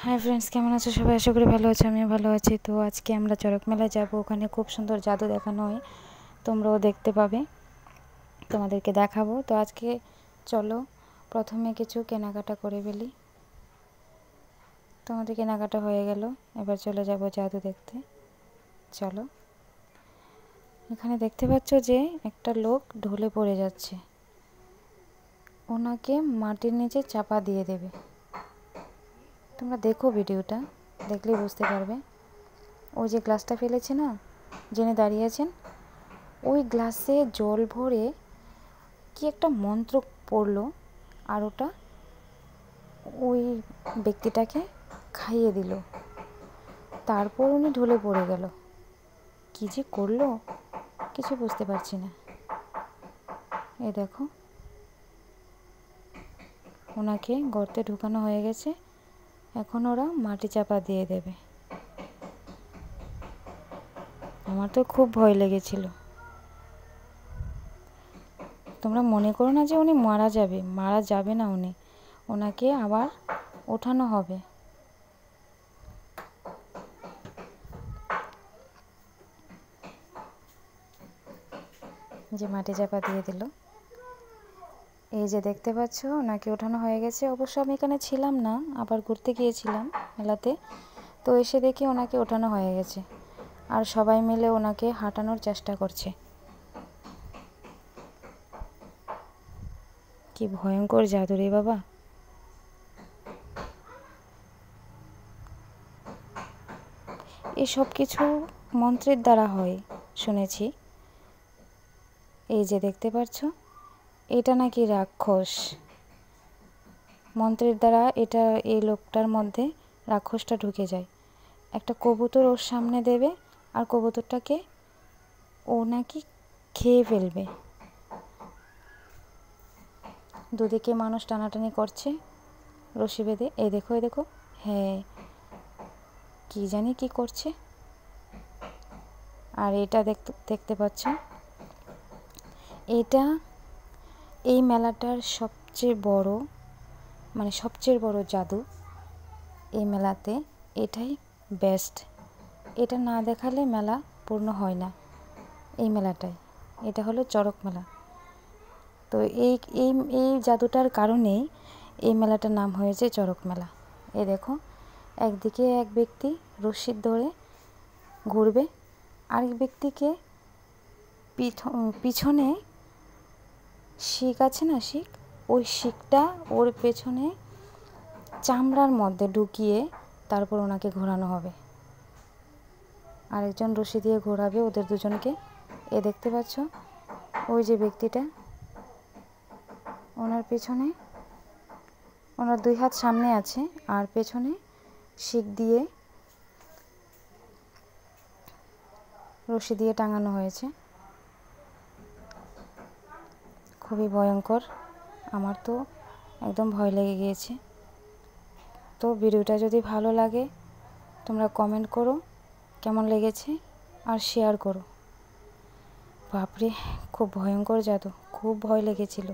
Hi friends, কেমন আছো সবাই? আশা করি ভালো আছো, আমিও ভালো আছি। তো আজকে আমরা চড়ক মেলায় যাব, ওখানে খুব সুন্দর জাদু দেখানো হয়, তোমরাও দেখতে পাবে, তোমাদেরকে দেখাবো। তো আজকে চলো প্রথমে কিছু কেনাকাটা করে ফেলি। তোমাদের কেনাকাটা হয়ে গেল, এবার চলে যাব জাদু দেখতে। চলো। এখানে দেখতে পাচ্ছ যে একটা লোক ঢলে পড়ে যাচ্ছে, ওনাকে মাটির নিচে চাপা দিয়ে দেবে। তোমরা দেখো, ভিডিওটা দেখলেই বুঝতে পারবে। ওই যে গ্লাসটা ফেলেছে না, যিনি দাঁড়িয়ে আছেন, ওই গ্লাসে জল ভরে কি একটা মন্ত্র পড়লো, আর ওটা ওই ব্যক্তিটাকে খাইয়ে দিল। তারপর উনি ঢলে পড়ে গেল। কি যে করলো কিছু বুঝতে পারছি না। এই দেখো, ওনাকে গর্তে ঢুকানো হয়ে গেছে, এখন ওরা মাটি চাপা দিয়ে দেবে। আমার তো খুব ভয় লেগেছিল। তোমরা মনে করো না যে উনি মারা যাবে না, ওনাকে আবার ওঠানো হবে। যে মাটি চাপা দিয়ে দিল, এই যে দেখতে পাচ্ছ, ওনাকে ওঠানো হয়ে গেছে। অবশ্য আমি এখানে ছিলাম না, আবার ঘুরতে গিয়েছিলাম মেলাতে। তো এসে দেখি ওনাকে ওঠানো হয়ে গেছে, আর সবাই মিলে ওনাকে হাঁটানোর চেষ্টা করছে। কি ভয়ঙ্কর জাদু রে বাবা! এসব কিছু মন্ত্রের দ্বারা হয় শুনেছি। এই যে দেখতে পাচ্ছ, এটা নাকি রাক্ষস। মন্ত্রের দ্বারা এই লোকটার মধ্যে রাক্ষসটা ঢুকে যায়। একটা কবুতর ওর সামনে দেবে, আর কবুতরটাকে ও নাকি খেয়ে ফেলবে। দুদিকে মানুষ টানাটানি করছে রশি বেঁধে। এই দেখো, হ্যাঁ, কি জানি কি করছে। আর এটা দেখতে পাচ্ছ, এই মেলাটার সবচেয়ে বড় জাদু এই মেলাতে। এটাই বেস্ট। এটা না দেখালে মেলা পূর্ণ হয় না। এই মেলাটাই, এটা হলো চড়ক মেলা। তো এই এই এই জাদুটার কারণেই এই মেলাটার নাম হয়েছে চড়ক মেলা। এই দেখো, একদিকে এক ব্যক্তি রশি ধরে ঘুরবে, আরেক ব্যক্তিকে পিছনে শিক আছে না, ওই শিকটা ওর পেছনে চামড়ার মধ্যে ঢুকিয়ে তারপর ওনাকে ঘোরানো হবে। আরেকজন রশি দিয়ে ঘোরাবে ওদের দুজনকে। এ দেখতে পাচ্ছ, ওই যে ব্যক্তিটা, ওনার পেছনে, ওনার দুই হাত সামনে আছে, আর পেছনে শিক দিয়ে রশি দিয়ে টাঙানো হয়েছে। খুবই ভয়ঙ্কর, আমার তো একদম ভয় লেগে গিয়েছে। তো ভিডিওটা যদি ভালো লাগে তোমরা কমেন্ট করো কেমন লেগেছে, আর শেয়ার করো। বাপরে, খুব ভয়ঙ্কর জাদু, খুব ভয় লেগেছিল।